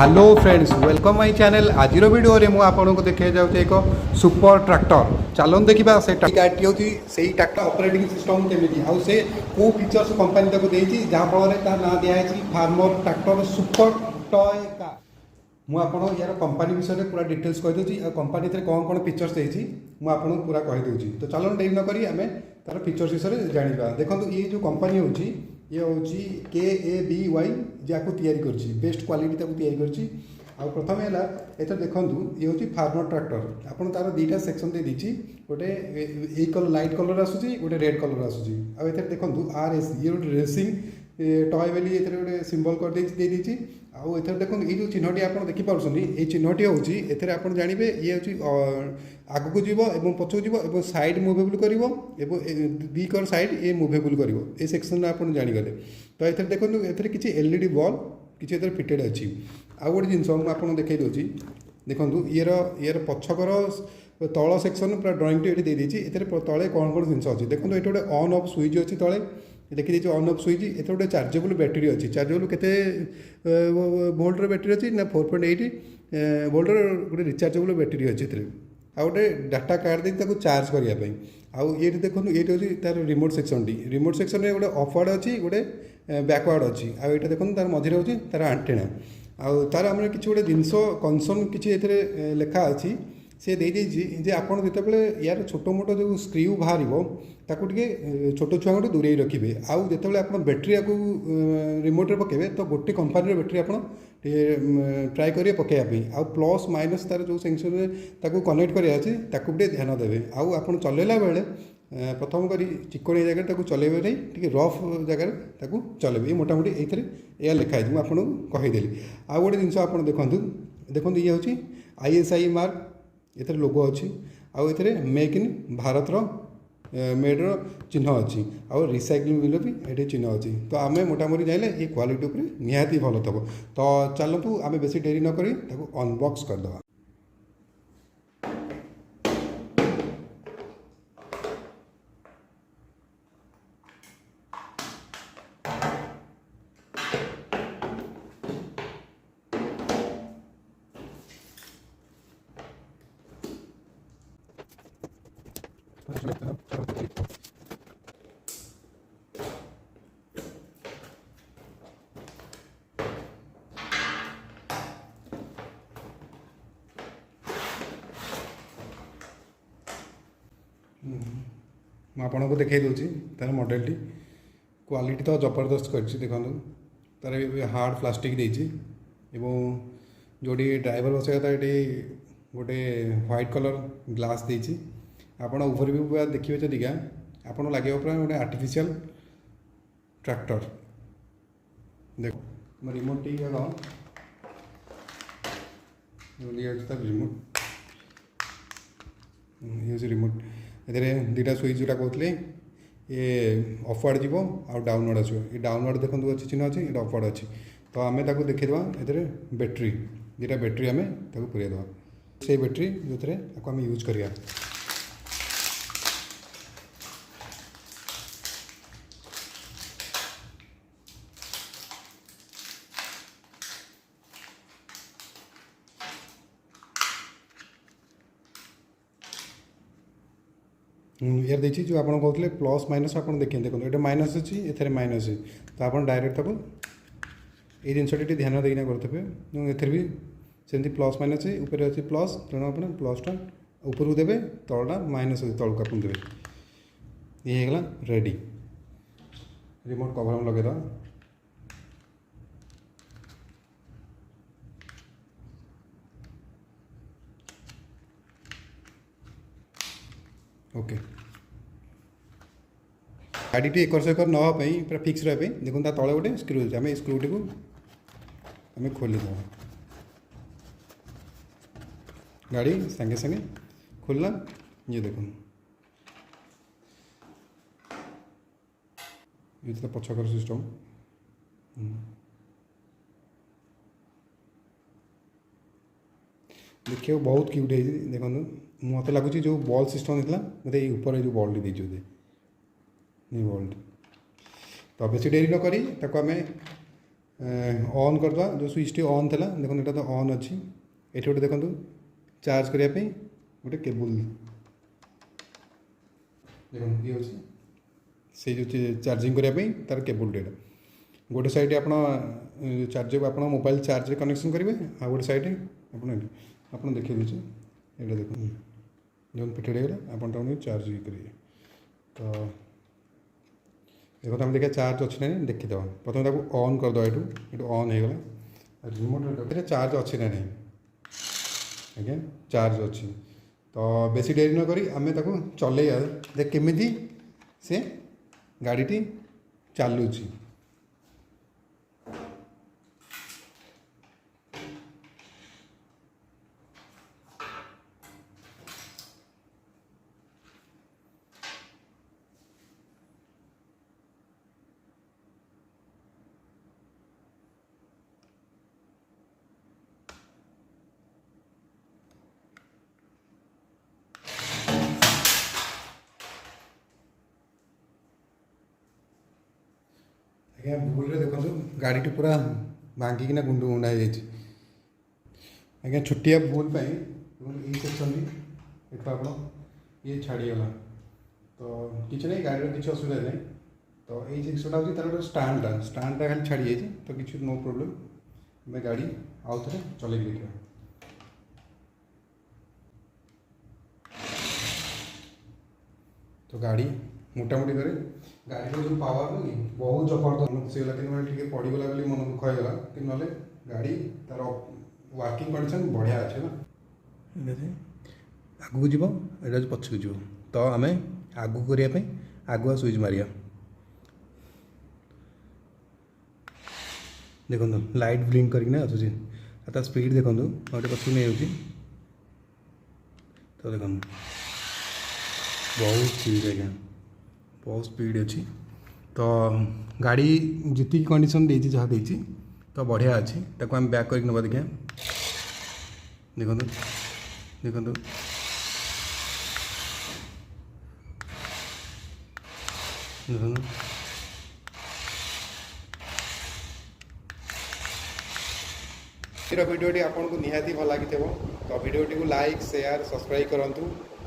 Hello friends welcome my channel आज video रे मु आपको देखा जाऊँ एक सुपर ट्रैक्टर चलन देखा से गाड़ी हूँ से ट्रैक्टर ऑपरेटिंग सिस्टम केमी आउ से कौ फीचर्स कंपनी तक देती जहाँफल ना दिखाई farmer tractor super toy car मुझे यार कंपनी विषय में पूरा डिटेल्स कहीदे कंपनी कौन कौन फीचर्स देती मुझे पूरा कहीदे तो चलो डेरी नक आम तार फीचर्स विषय में जाना देखो ये जो कंपनी हो ये हूँ KABY जहाँ या बेस्ट क्वालिटी तैयारी प्रथम है ये देखूँ ये हूँ फार्मर ट्रैक्टर आपन तार दुईटा सेक्शन दे दी गोटे ये कलर लाइट कलर आसूसी गोटे रेड कलर आसूसी आते देखूँ RS ये गोटे रेसिंग टॉय बोली ये गोटे सिंबल कर देती आउ एथर देखो ये जो चिन्हटी आप देखिपुं ये चिन्हटी हूँ एथर आप जानवे ये हूँ आगक जीव और पछक जीव साइड मुवेबल कर दिकर साइड ये मुवेबल कर ये सेक्शन आप जाणीगले तो ये देखो ये किसी LED बल्ब किसी फिटेड अच्छी आउ गोटे जिन मुझे देखई दूसरी देखो ये पछकर तल सेक्शन पूरा ड्रॉइंग ये दे देती तले कौन कौन जिन अच्छी देखो ये गोटे ऑन ऑफ स्विच अच्छी तले देखी देखिए ऑन ऑफ स्विच ये गोटे चार्जेबल बैटेरी अच्छी चार्जेबल के वोल्टर बैटेरी अच्छी ना 4.8 वोल्टर गोटे रिचार्जेबल बैटेरी अच्छी आ गोटे डाटा कार्ड देखिए चार्ज करने आउ ये देखो ये हूँ तार रिमोट सेक्शन रिमोट सेक्शन में गोटे ऑफवर्ड अच्छी गोटे बैकवर्ड अच्छी आउ ये देखो तार मझे हूँ तार आंटेना आउ तार आम कि गोटे जिनस कनसन किसी लेखा अच्छी से जे आपड़ जिते यार छोट मोट जो स्क्रू बाहर ताकू छोट छुआ दूरे रखिए आउ जिते आप बैटेरी को रिमोट पकेबे तो गोटे कंपनी बैटेरी आप ट्राए करेंगे पकड़ापी आउ प्लस माइनस तार जो सेक्शन कनेक्ट कर ध्यान देवे आउ आप चलेला बेले प्रथम कर चिकणी जगह चलेबे नहीं रफ जगह चलेबे ये मोटामोटी ये लिखाई मुझे आपको कहीदेली आउ गोटे जिन आप देखो ये हूँ ISI मार्क ये लोगो अच्छी आउ ये मेक इन भारत मेड्र चिन्ह अच्छी आउ रिसाइक्लिंग बिल भी ये चिन्ह अच्छी तो आम मोटामोटी जाइले ये क्वालिटी उपर निहाती भल थब तो चलतु आम बेसी डेरी नक अनबॉक्स करदे आपको देखा दूसरी तार मॉडल टी क्वालिटी तो जबरदस्त कर देखो तार हार्ड प्लास्टिक देती जो ड्राइवर बसवा ये गोटे व्हाइट कलर ग्लास देती आपड़ ओवरव्यू पूरा देखिए जदिका आपको लगे पूरा गोटे आर्टिफिशियल ट्रैक्टर देखो रिमोट टी तार रिमोट ये रिमोट ये दुटा स्विच जोटा कहते ये ऑफवर्ड जीव आ डाउनवर्ड आसो ये डाउनवर्ड देखो अच्छी चिन्ह अच्छी ये ऑफवर्ड अच्छी तो आम देखीदे ये बैटेरी दुटा बैटेरी आम पूरेदे से बैटेरी जो आम यूज करिया यार देखिए जो आप कहते प्लस माइनस आप देखिए देखो ये माइनस अच्छी ये माइनस तो आप डायरेक्ट तक ये जिनटी ध्यान देना करते ए भी सेमती प्लस माइनस ऊपर अच्छी प्लस तेणु आप प्लसटा ऊपर देवे तलटा माइनस तलक आप देवे ये रेडी रिमोट कवर में लगेदा ओके गाड़ी टी एकर से एकर नापी पूरा फिक्स रहा देखो तले गोटे स्क्रू अच्छे आम स्क्रूटी को आम खोलीद गाड़ी सांगे सांगे खोलना ये देखो ये पछकर सिस्टम देखिए बहुत क्यूट है देखो मत लगुच जो बॉल सिस्टम होता मतलब ये ऊपर जो बॉल दी बॉल तो बेसी डेरी नक आम ऑन करदे जो स्विच टी ऑन था देखो ये तो ऑन अच्छी ये गोटे देखो चार्ज करने गोटे केबुल देखो ये अच्छे से जो चार्जिंग करने तार केबुल टेटा गोटे साइड आप चार्ज आप मोबाइल चार्ज कनेक्शन करेंगे आ गोटे साइड आप देखिए दीजिए ये देखो जो फिटेड होगा आप चार्ज करेंगे तो देखो तुम देखिए चार्ज अच्छी ना देखीद प्रथम ऑन करदे ये ऑन हो गला रिमोट चार्ज अच्छी ना नहीं आज्ञा चार्ज अच्छी तो बेसी डेरी न करी आम चल देख केमी से गाड़ी चलुची आज्ञा भूल देखो गाड़ी पूरा भांगिकिना गुंडु गुंडा आज्ञा छोटिया भूल ये सेक्शन एट आप ये छाड़ीगला तो किसी नहीं गाड़ी किसी असुविधा नहीं तो ये सेक्शन हूँ तार स्टाण्डा खाली छाड़ी जाए तो किसी नो प्रोब्लेम मैं गाड़ी आउ थे चल देखा तो गाड़ी मोटामोटी करे गाड़ी जो पावर नुह बहुत जबरदस्त से कि पड़गला बोली मन दुख होगा कि ना गाड़ी तार वर्किंग कंडीशन बढ़िया अच्छे ना आगू जीव एटा पछक जीव तो आम आगू करने आगुआ स्विच मारिया देखो लाइट ब्लिंक करना आसूसी स्पीड देखो गोटे पछक नहीं तो देखो बहुत स्पीड आज्ञा बहुत स्पीड अच्छी तो गाड़ी जी कंडीशन देती जहाँ देती तो बढ़िया अच्छी ताको आम बैक करके नवा देखिए देखो देखो देखो भिडियोटी आपन को निहाती भल लगी तो भिडियोटी को लाइक शेयर सब्सक्राइब करूँ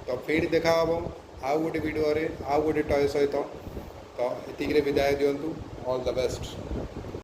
तो फिर देखा हम आउ गोटे वीडियो आउ गोटे टय सहित तो ये विदाय दिंतु ऑल द बेस्ट।